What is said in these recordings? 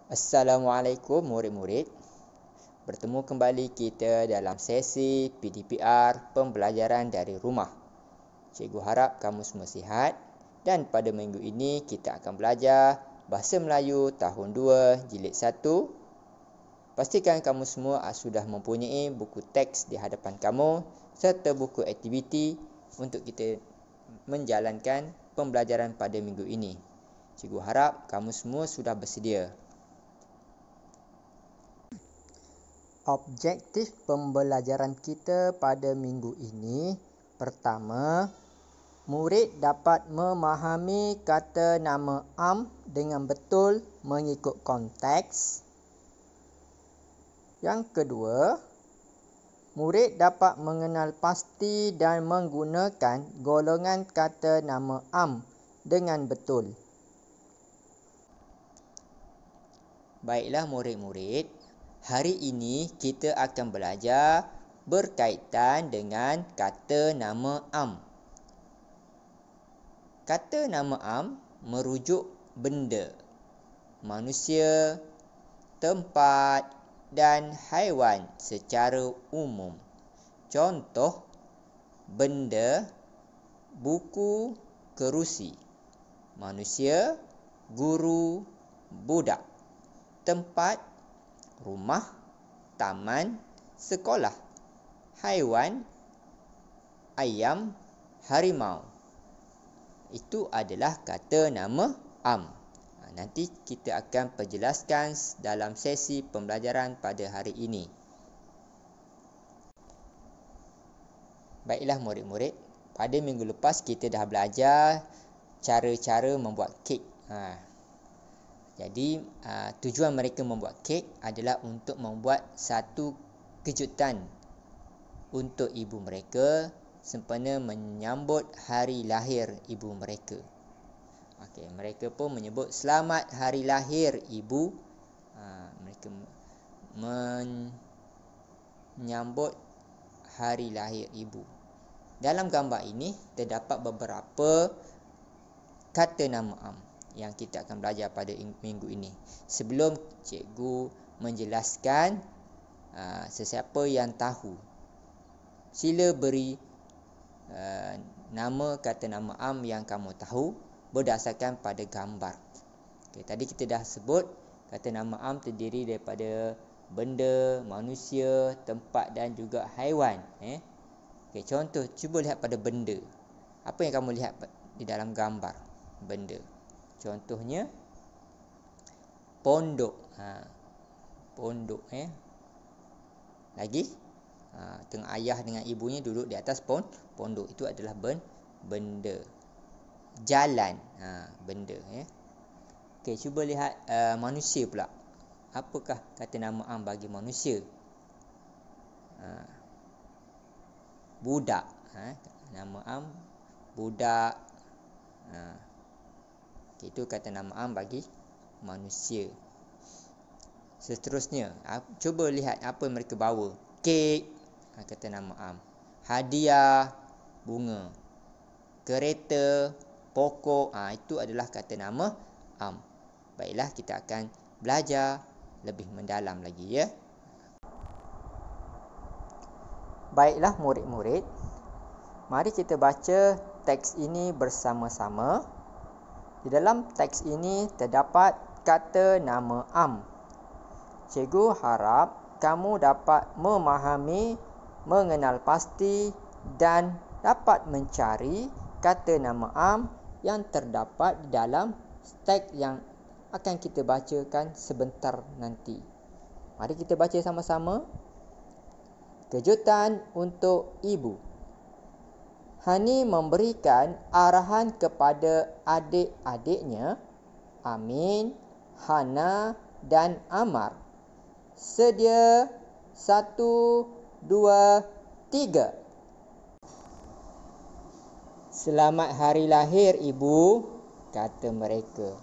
Assalamualaikum murid-murid. Bertemu kembali kita dalam sesi PDPR pembelajaran dari rumah. Cikgu harap kamu semua sihat dan pada minggu ini kita akan belajar Bahasa Melayu tahun 2 jilid 1. Pastikan kamu semua sudah mempunyai buku teks di hadapan kamu serta buku aktiviti untuk kita menjalankan pembelajaran pada minggu ini. Cikgu harap kamu semua sudah bersedia. Objektif pembelajaran kita pada minggu ini, pertama, murid dapat memahami kata nama am dengan betul mengikut konteks. Yang kedua, murid dapat mengenal pasti dan menggunakan golongan kata nama am dengan betul. Baiklah murid-murid, hari ini kita akan belajar berkaitan dengan kata nama am. Kata nama am merujuk benda, manusia, tempat dan haiwan secara umum. Contoh, benda, buku, kerusi. Manusia, guru, budak. Tempat, rumah, taman, sekolah. Haiwan, ayam, harimau. Itu adalah kata nama am. Nanti kita akan perjelaskan dalam sesi pembelajaran pada hari ini. Baiklah murid-murid, pada minggu lepas kita dah belajar cara-cara membuat kek. Jadi tujuan mereka membuat kek adalah untuk membuat satu kejutan untuk ibu mereka sempena menyambut hari lahir ibu mereka. Mereka pun menyebut selamat hari lahir ibu. Mereka menyambut hari lahir ibu. Dalam gambar ini terdapat beberapa kata nama am yang kita akan belajar pada minggu ini. Sebelum cikgu menjelaskan, sesiapa yang tahu, sila beri nama kata nama am yang kamu tahu berdasarkan pada gambar. Tadi kita dah sebut kata nama am terdiri daripada benda, manusia, tempat dan juga haiwan. Contoh, cuba lihat pada benda. Apa yang kamu lihat di dalam gambar benda? Contohnya pondok. Pondok. Lagi tengah ayah dengan ibunya duduk di atas pondok. Itu adalah benda. Jalan, benda. Cuba lihat manusia pula. Apakah kata nama am bagi manusia? Budak. Nama am budak. Itu kata nama am bagi manusia. Seterusnya, cuba lihat apa mereka bawa. Kek, kata nama am. Hadiah, bunga. Kereta, pokok, itu adalah kata nama am. Baiklah, kita akan belajar lebih mendalam lagi ya. Baiklah murid-murid, mari kita baca teks ini bersama-sama. Di dalam teks ini terdapat kata nama am. Cikgu harap kamu dapat memahami, mengenal pasti dan dapat mencari kata nama am yang terdapat di dalam teks yang akan kita bacakan sebentar nanti. Mari kita baca sama-sama. Kejutan untuk ibu. Hani memberikan arahan kepada adik-adiknya, Amin, Hana dan Amar. Sedia, 1, 2, 3. Selamat hari lahir ibu, kata mereka.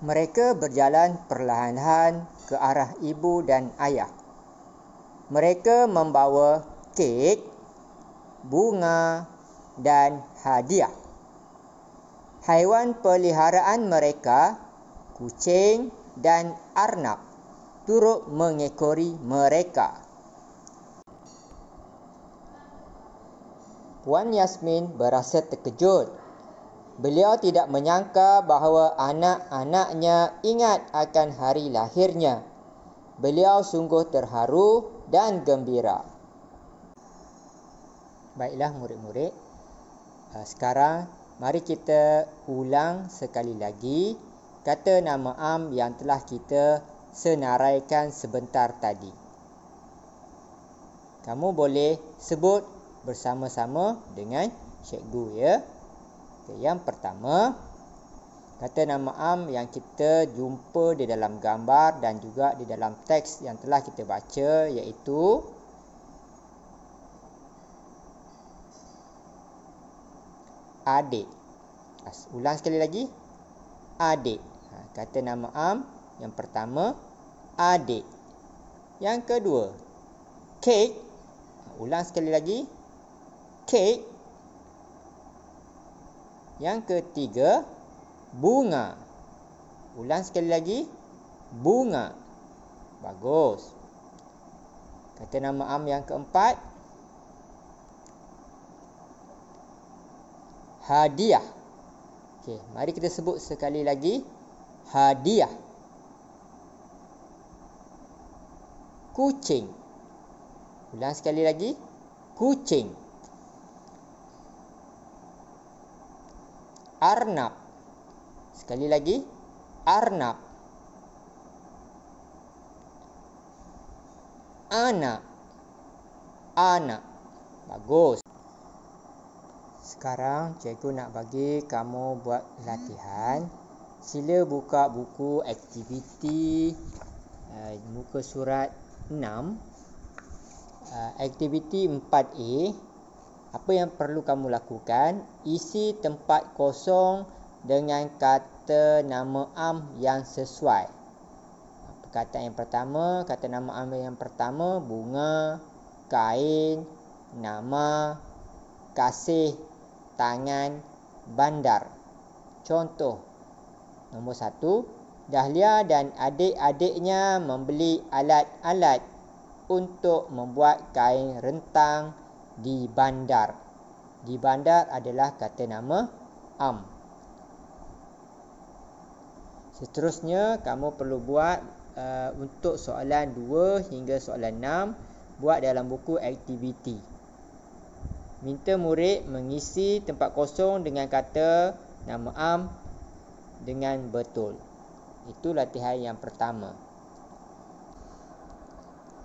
Mereka berjalan perlahan-lahan ke arah ibu dan ayah. Mereka membawa kek, bunga dan hadiah. Haiwan peliharaan mereka kucing dan arnab turut mengekori mereka. Puan Yasmin berasa terkejut. Beliau tidak menyangka bahawa anak-anaknya ingat akan hari lahirnya. Beliau sungguh terharu dan gembira. Baiklah murid-murid, sekarang mari kita ulang sekali lagi kata nama am yang telah kita senaraikan sebentar tadi. Kamu boleh sebut bersama-sama dengan cikgu ya. Okay, yang pertama, kata nama am yang kita jumpa di dalam gambar dan juga di dalam teks yang telah kita baca iaitu adik. Ulang sekali lagi. Adik. Kata nama am yang pertama adik. Yang kedua, kek. Ulang sekali lagi. Kek. Yang ketiga, bunga. Ulang sekali lagi. Bunga. Bagus. Kata nama am yang keempat, hadiah. Okey, mari kita sebut sekali lagi. Hadiah. Kucing. Ulang sekali lagi. Kucing. Arnab. Sekali lagi. Arnab. Anak. Anak. Bagus. Sekarang cikgu nak bagi kamu buat latihan. Sila buka buku aktiviti muka surat 6. Aktiviti 4A. Apa yang perlu kamu lakukan? Isi tempat kosong dengan kata nama am yang sesuai. Perkataan yang pertama, kata nama am yang pertama, bunga, kain, nama, kasih, tangan, bandar. Contoh, nombor 1, Dahlia dan adik-adiknya membeli alat-alat untuk membuat kain rentang di bandar. Di bandar adalah kata nama am. Seterusnya, kamu perlu buat untuk soalan 2 hingga soalan 6, buat dalam buku aktiviti. Minta murid mengisi tempat kosong dengan kata nama am dengan betul. Itu latihan yang pertama.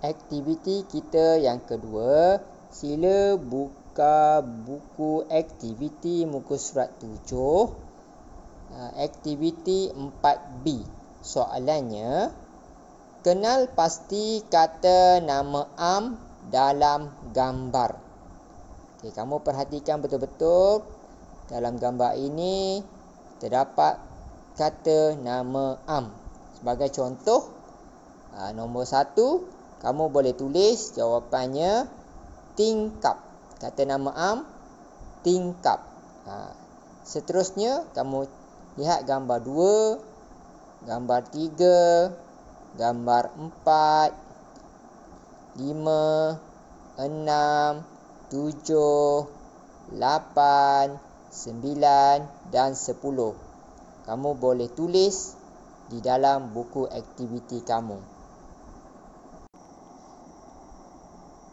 Aktiviti kita yang kedua, sila buka buku aktiviti muka surat 7. Aktiviti 4B. Soalannya, kenal pasti kata nama am dalam gambar. Okay, kamu perhatikan betul-betul. Dalam gambar ini terdapat kata nama am. Sebagai contoh, nombor 1, kamu boleh tulis jawapannya tingkap. Kata nama am, tingkap. Seterusnya, kamu lihat gambar 2, gambar 3, gambar 4, 5, 6, 7, 8, 9 dan 10. Kamu boleh tulis di dalam buku aktiviti kamu.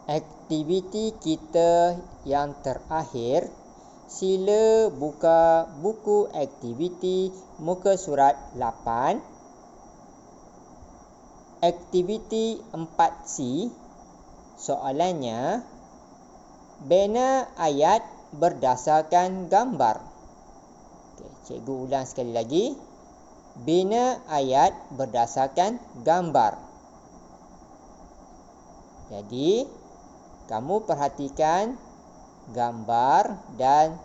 Aktiviti kita yang terakhir, sila buka buku aktiviti muka surat 8. Aktiviti 4C. Soalannya, bina ayat berdasarkan gambar. Okay, cikgu ulang sekali lagi. Bina ayat berdasarkan gambar. Jadi, kamu perhatikan gambar dan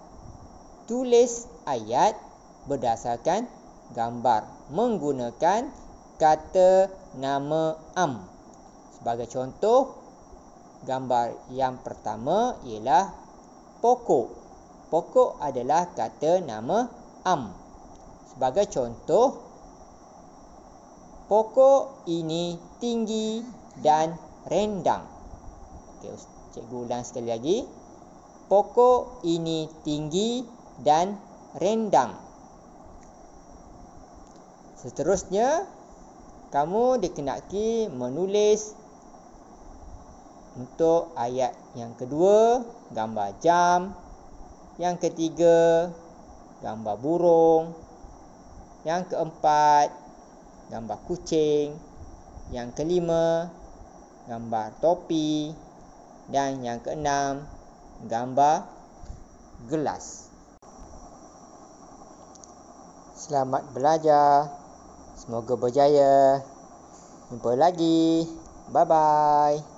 tulis ayat berdasarkan gambar menggunakan kata nama am. Sebagai contoh, gambar yang pertama ialah pokok. Pokok adalah kata nama am. Sebagai contoh, Pokok ini tinggi dan rendang. Okey, cikgu ulang sekali lagi. Pokok ini tinggi dan rendang. Seterusnya, kamu dikenaki menulis untuk ayat yang kedua, gambar jam. Yang ketiga, gambar burung. Yang keempat, gambar kucing. Yang kelima, gambar topi. Dan yang keenam, gambar gelas. Selamat belajar. Semoga berjaya. Jumpa lagi. Bye-bye.